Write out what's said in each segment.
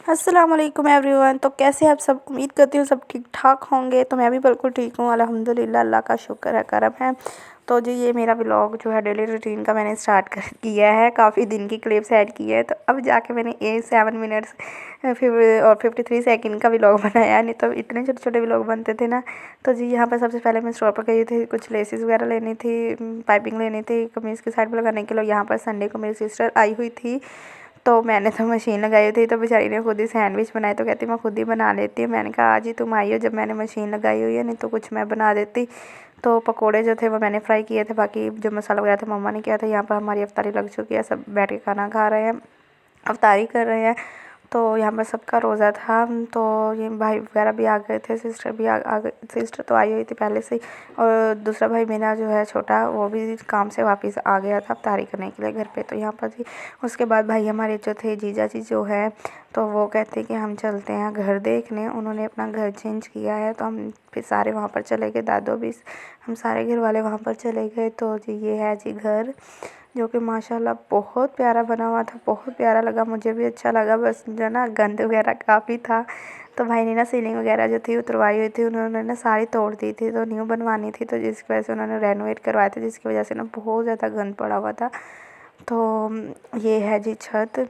अस्सलाम वालेकुम एवरीवन। तो कैसे आप सब, उम्मीद करती हूँ सब ठीक ठाक होंगे। तो मैं भी बिल्कुल ठीक हूँ, अल्हम्दुलिल्लाह, अल्लाह का शुक्र है, करम है। तो जी ये मेरा व्लॉग जो है डेली रूटीन का मैंने स्टार्ट कर किया है। काफ़ी दिन की क्लिप्स ऐड की है, तो अब जाके मैंने 7 मिनट्स फिर और 53 सेकंड का व्लॉग बनाया। नहीं तो इतने छोटे छोटे व्लॉग बनते थे ना। तो जी यहाँ पर सबसे पहले मैं स्टोर पर गई थी, कुछ लेसेस वगैरह लेनी थी, पाइपिंग लेनी थी कमीज़ की साइड पर लगाने के लिए। यहाँ पर संडे को मेरी सिस्टर आई हुई थी, तो मैंने तो मशीन लगाई हुई थी, तो बेचारी ने खुद ही सैंडविच बनाए। तो कहती मैं खुद ही बना लेती हूँ। मैंने कहा आज ही तुम आई हो जब मैंने मशीन लगाई हुई है, नहीं तो कुछ मैं बना देती। तो पकोड़े जो थे वो मैंने फ्राई किए थे, बाकी जो मसाला वगैरह था मम्मा ने किया था। यहाँ पर हमारी अफ्तारी लग चुकी है, सब बैठ के खाना खा रहे हैं, अफ्तारी कर रहे हैं। तो यहाँ पर सबका रोज़ा था, तो ये भाई वगैरह भी आ गए थे, सिस्टर भी आ गई। सिस्टर तो आई हुई थी पहले से ही, और दूसरा भाई मेरा जो है छोटा, वो भी काम से वापस आ गया था अफ्तारी करने के लिए घर पे। तो यहाँ पर जी उसके बाद भाई हमारे जो थे जीजा जी जो है, तो वो कहते कि हम चलते हैं घर देखने। उन्होंने अपना घर चेंज किया है, तो हम फिर सारे वहाँ पर चले गए, दादो भी, हम सारे घर वाले वहाँ पर चले गए। तो जी ये है जी घर, जो कि माशाल्लाह बहुत प्यारा बना हुआ था, बहुत प्यारा लगा, मुझे भी अच्छा लगा। बस जो ना गंद वगैरह काफ़ी था, तो भाई ने ना सीलिंग वगैरह जो थी उतरवाई हुई थी, उन्होंने ना सारी तोड़ दी थी, तो न्यू बनवानी थी। तो जिसकी वजह से उन्होंने रेनोवेट करवाया था, जिसकी वजह से ना बहुत ज़्यादा गंद पड़ा हुआ था। तो ये है जी छत।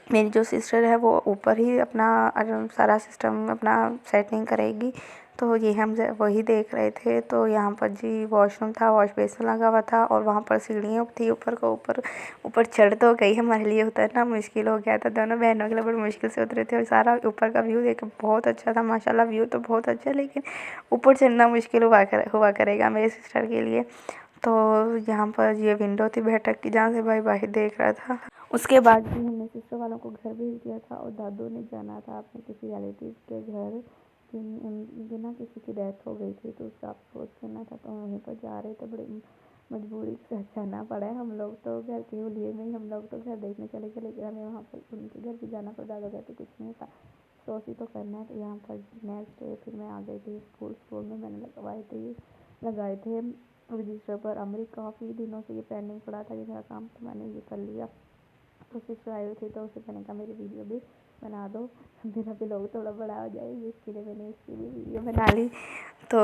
मेरी जो सिस्टर है वो ऊपर ही अपना सारा सिस्टम अपना सेटिंग करेगी। तो ये हम वही देख रहे थे। तो यहाँ पर जी वॉशरूम था, वॉश बेसिन लगा हुआ था, और वहाँ पर सीढ़ियाँ थी ऊपर को। ऊपर ऊपर चढ़ तो गई, हमारे लिए उतरना मुश्किल हो गया था, दोनों बहनों के लिए बड़ी मुश्किल से उतरे थे। और सारा ऊपर का व्यू देख बहुत अच्छा था, माशाल्लाह व्यू तो बहुत अच्छा, लेकिन ऊपर चढ़ना मुश्किल हुआ करेगा मेरे सिस्टर के लिए। तो यहाँ पर ये विंडो थी बैठक की, जहाँ से भाई बाहर देख रहा था। उसके बाद भी हमने सिस्टर वालों को घर भेज दिया था, और दादू ने जाना था अपने किसी रिलेटिव के घर, उनके ना किसी की डेथ हो गई थी, तो उसका अफसोस करना था। तो वहीं पर जा रहे थे, बड़ी मजबूरी से जाना पड़ा है। हम लोग तो घर के लिए में हम लोग तो घर देखने चले गए, लेकिन हमें वहाँ पर उनके घर भी जाना पड़ा। दादा कहते कुछ नहीं होता, अफसोस ही तो करना है। तो यहाँ पर नेक्स्ट डे फिर मैं आ गई थी स्कूल में मैंने लगाए थे रजिस्टर पर अमृत। काफ़ी दिनों से ये पेंडिंग पड़ा था, ये मेरा काम, तो मैंने ये कर लिया। तो सिस्टर आई हुई थी, तो उसे मैंने कहा मेरी वीडियो भी बना दो, मेरा व्लॉग थोड़ा बड़ा हो जाएगी, इसके लिए मैंने इसकी भी वीडियो बना ली। तो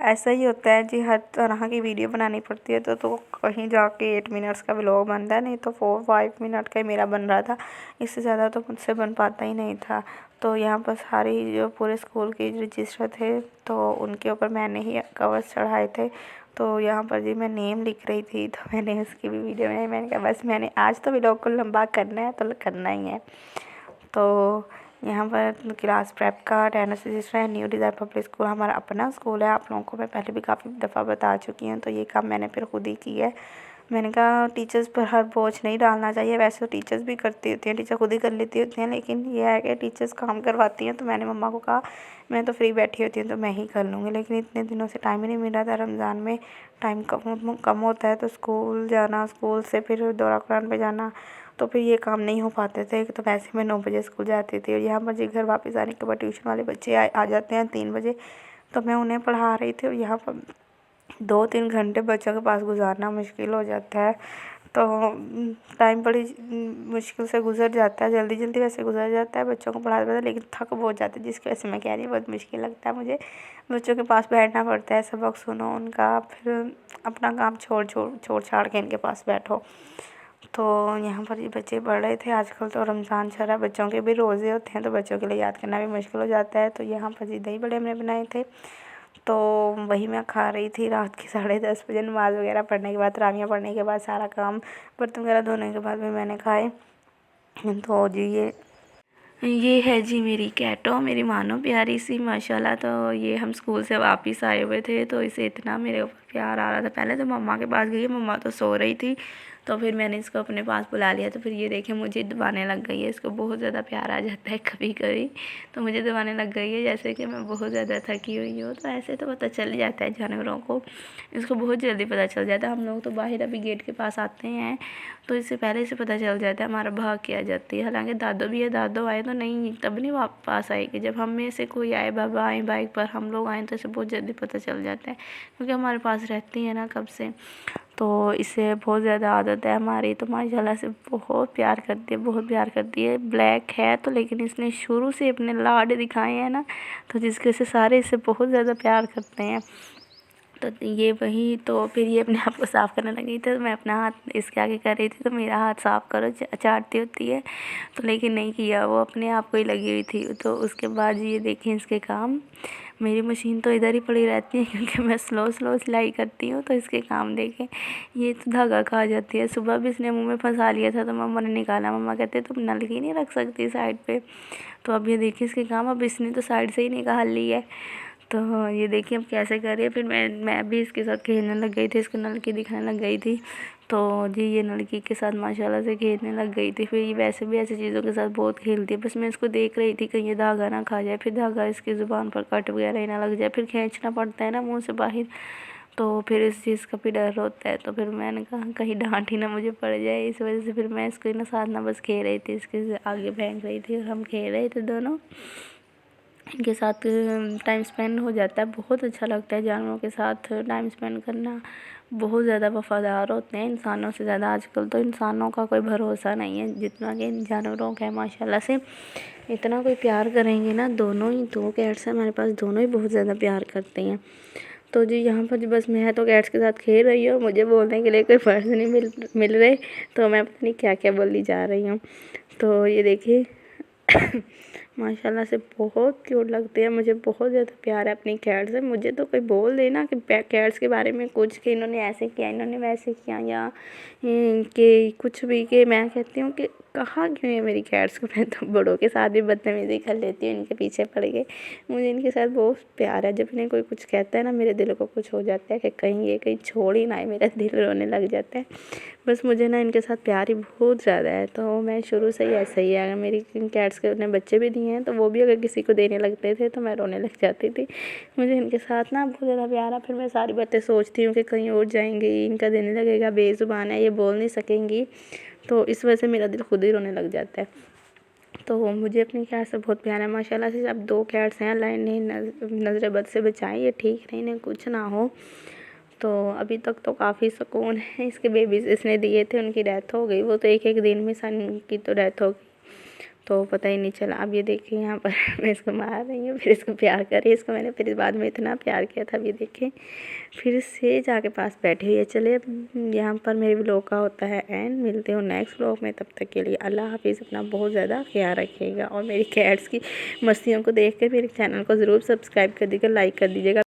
ऐसा ही होता है जी, हर तरह की वीडियो बनानी पड़ती है। तो कहीं जाके 8 मिनट्स का व्लॉग बनता है, नहीं तो 4-5 मिनट का ही मेरा बन रहा था, इससे ज़्यादा तो मुझसे बन पाता ही नहीं था। तो यहाँ पर सारी जो पूरे स्कूल के रजिस्टर थे, तो उनके ऊपर मैंने ही कवर्स चढ़ाए थे। तो यहाँ पर जी मैं नेम लिख रही थी, तो मैंने उसकी भी वीडियो बनाई। मैंने कहा बस मैंने आज तो व्लॉग को लंबा करना है, तो करना ही है। तो यहाँ पर क्लास प्रेप का 10 रजिस्टर है, न्यू डिज़ायर पब्लिक स्कूल हमारा अपना स्कूल है। आप लोगों को मैं पहले भी काफ़ी दफ़ा बता चुकी हूँ, तो ये काम मैंने फिर खुद ही की है। मैंने कहा टीचर्स पर हर बोझ नहीं डालना चाहिए, वैसे तो टीचर्स भी करती होती हैं, टीचर खुद ही कर लेती होती हैं, लेकिन ये है कि टीचर्स काम करवाती हैं। तो मैंने मम्मा को कहा मैं तो फ्री बैठी होती हूँ तो मैं ही कर लूँगी, लेकिन इतने दिनों से टाइम ही नहीं मिल रहा था। रमज़ान में टाइम कम होता है, तो स्कूल जाना, स्कूल से फिर दौरा कुरान पे जाना, तो फिर ये काम नहीं हो पाते थे। तो वैसे मैं 9 बजे स्कूल जाती थी, और यहाँ पर जी घर वापस आने के बाद ट्यूशन वाले बच्चे आ जाते हैं 3 बजे, तो मैं उन्हें पढ़ा रही थी। और यहाँ पर 2-3 घंटे बच्चों के पास गुजारना मुश्किल हो जाता है। तो टाइम बड़ी मुश्किल से गुजर जाता है, जल्दी जल्दी वैसे गुजर जाता है बच्चों को पढ़ाते पढ़ाते, लेकिन थक बहुत जाते हैं, जिसकी वजह से मैं कह रही हूँ बहुत मुश्किल लगता है मुझे। बच्चों के पास बैठना पड़ता है, सबक सुनो उनका, फिर अपना काम छोड़ छाड़ के इनके पास बैठो। तो यहाँ पर ये बच्चे पढ़ रहे थे। आजकल तो रमज़ान चल रहा है, बच्चों के भी रोज़े होते हैं, तो बच्चों के लिए याद करना भी मुश्किल हो जाता है। तो यहाँ पर जी दही बड़े हमने बनाए थे, तो वही मैं खा रही थी रात के 10:30 बजे, नमाज़ वगैरह पढ़ने के बाद, तरावियाँ पढ़ने के बाद, सारा काम बर्तन वगैरह धोने के बाद भी मैंने खाए। तो जी ये है जी मेरी कैटो, मेरी मानो प्यारी सी माशाल्लाह। तो ये हम स्कूल से वापस आए हुए थे, तो इसे इतना मेरे ऊपर प्यार आ रहा था। पहले तो मम्मा के पास गई, मम्मा तो सो रही थी, तो फिर मैंने इसको अपने पास बुला लिया। तो फिर ये देखे मुझे दबाने लग गई है, इसको बहुत ज़्यादा प्यार आ जाता है कभी कभी, तो मुझे दबाने लग गई है जैसे कि मैं बहुत ज़्यादा थकी हुई हूँ। तो ऐसे तो पता चल जाता है जानवरों को, इसको बहुत जल्दी पता चल जाता है। हम लोग तो बाहर अभी गेट के पास आते हैं, तो इससे पहले से पता चल जाता है, हमारा भाग के आ जाती है। हालांकि दादो भी है, दादो आए तो नहीं, तब नहीं वापस आएगी, जब हम में से कोई आए, बाबा आए बाइक पर, हम लोग आए, तो इसे बहुत जल्दी पता चल जाता है, क्योंकि हमारे पास रहती है ना कब से। तो इससे बहुत ज़्यादा आदत है हमारी, तो माशाल्लाह से बहुत प्यार करती है, बहुत प्यार करती है। ब्लैक है तो लेकिन इसने शुरू से अपने लाड दिखाए हैं ना, तो जिसके से सारे इससे बहुत ज़्यादा प्यार करते हैं। तो ये वही, तो फिर ये अपने आप को साफ़ करने लगी, तो मैं अपना हाथ इसके आगे कर रही थी, तो मेरा हाथ साफ़ करो चाटती होती है, तो लेकिन नहीं किया, वो अपने आप को ही लगी हुई थी। तो उसके बाद ये देखें इसके काम, मेरी मशीन तो इधर ही पड़ी रहती है क्योंकि मैं स्लो सिलाई करती हूँ, तो इसके काम देखें, ये तो धागा खा जाती है। सुबह भी इसने मुँह में फंसा लिया था, तो मम्मा ने निकाला, मम्मा कहते तुम नलकी नहीं रख सकती साइड पे। तो अब ये देखिए इसके काम, अब इसने तो साइड से ही निकाल ली है। तो ये देखिए अब कैसे कर रही है। फिर मैं भी इसके साथ खेलने लग गई थी, इसको नलकी दिखाने लग गई थी। तो जी ये नलकी के साथ माशाल्लाह से खेलने लग गई थी। फिर ये वैसे भी ऐसी चीज़ों के साथ बहुत खेलती है, बस मैं इसको देख रही थी कहीं ये धागा ना खा जाए, फिर धागा इसकी ज़ुबान पर कट वगैरह ही ना लग जाए, फिर खींचना पड़ता है ना मुँह से बाहर, तो फिर इस चीज़ का भी डर होता है। तो फिर मैंने कहा कहीं डांट ही ना मुझे पड़ जाए, इस वजह से फिर मैं इसको ना साथ ना बस खेल रही थी, इसके आगे फेंक रही थी और हम खेल रहे थे दोनों। इनके साथ टाइम स्पेंड हो जाता है, बहुत अच्छा लगता है जानवरों के साथ टाइम स्पेंड करना। बहुत ज़्यादा वफ़ादार होते हैं इंसानों से ज़्यादा। आजकल तो इंसानों का कोई भरोसा नहीं है जितना कि इन जानवरों का है। माशाल्लाह से इतना कोई प्यार करेंगे ना, दोनों ही 2 कैट्स हैं हमारे पास, दोनों ही बहुत ज़्यादा प्यार करते हैं। तो जी यहाँ पर बस मैं तो कैट्स के साथ खेल रही हूँ, मुझे बोलने के लिए कोई वर्ड नहीं मिल रहे, तो मैं पता नहीं क्या क्या बोली जा रही हूँ। तो ये देखिए माशाल्लाह से बहुत क्यूट लगते हैं, मुझे बहुत ज़्यादा प्यार है अपनी कैट से। मुझे तो कोई बोल दे ना कि कैट्स के बारे में कुछ, कि इन्होंने ऐसे किया, इन्होंने वैसे किया, या कि कुछ भी, कि मैं कहती हूँ कि कहाँ क्यों है मेरी कैट्स को। मैं तो बड़ों के साथ भी बदतमीज़ी कर लेती हूँ इनके पीछे पड़ के। मुझे इनके साथ बहुत प्यार है। जब इन्हें कोई कुछ कहता है ना, मेरे दिल को कुछ हो जाता है कि कहीं ये कहीं छोड़ ही ना आए, मेरा दिल रोने लग जाता है। बस मुझे ना इनके साथ प्यार ही बहुत ज़्यादा है। तो मैं शुरू से ही ऐसा ही है, अगर मेरी कैट्स के अपने बच्चे भी दिए हैं, तो वो भी अगर किसी को देने लगते थे तो मैं रोने लग जाती थी। मुझे इनके साथ ना बहुत ज़्यादा प्यार है। फिर मैं सारी बातें सोचती हूँ कि कहीं और जाएंगी, इनका देने लगेगा, बेज़ुबान है, ये बोल नहीं सकेंगी, तो इस वजह से मेरा दिल खुद ही रोने लग जाता है। तो मुझे अपनी कैट से बहुत प्यार है माशाल्लाह से। अब 2 कैट्स हैं, अल्लाह ने नज़र बद से बचाएं, ये ठीक रहे, इन्हें कुछ ना हो। तो अभी तक तो काफ़ी सुकून है। इसके बेबीज़ इसने दिए थे, उनकी डेथ हो गई, वो तो एक दिन में सन की तो डेथ हो गई, तो पता ही नहीं चला। अब ये देखिए यहाँ पर मैं इसको मार रही हूँ, फिर इसको प्यार कर रही हूँ, इसको मैंने फिर इस बाद में इतना प्यार किया था। अब ये देखें फिर से जाके पास बैठी हुई है। चलिए यहाँ पर मेरे व्लॉग का होता है एंड, मिलते हो नेक्स्ट व्लॉग में। तब तक के लिए अल्लाह हाफिज़, अपना बहुत ज़्यादा ख्याल रखिएगा और मेरी कैट्स की मस्तियों को देख कर मेरे चैनल को ज़रूर सब्सक्राइब कर दीजिएगा, लाइक कर दीजिएगा।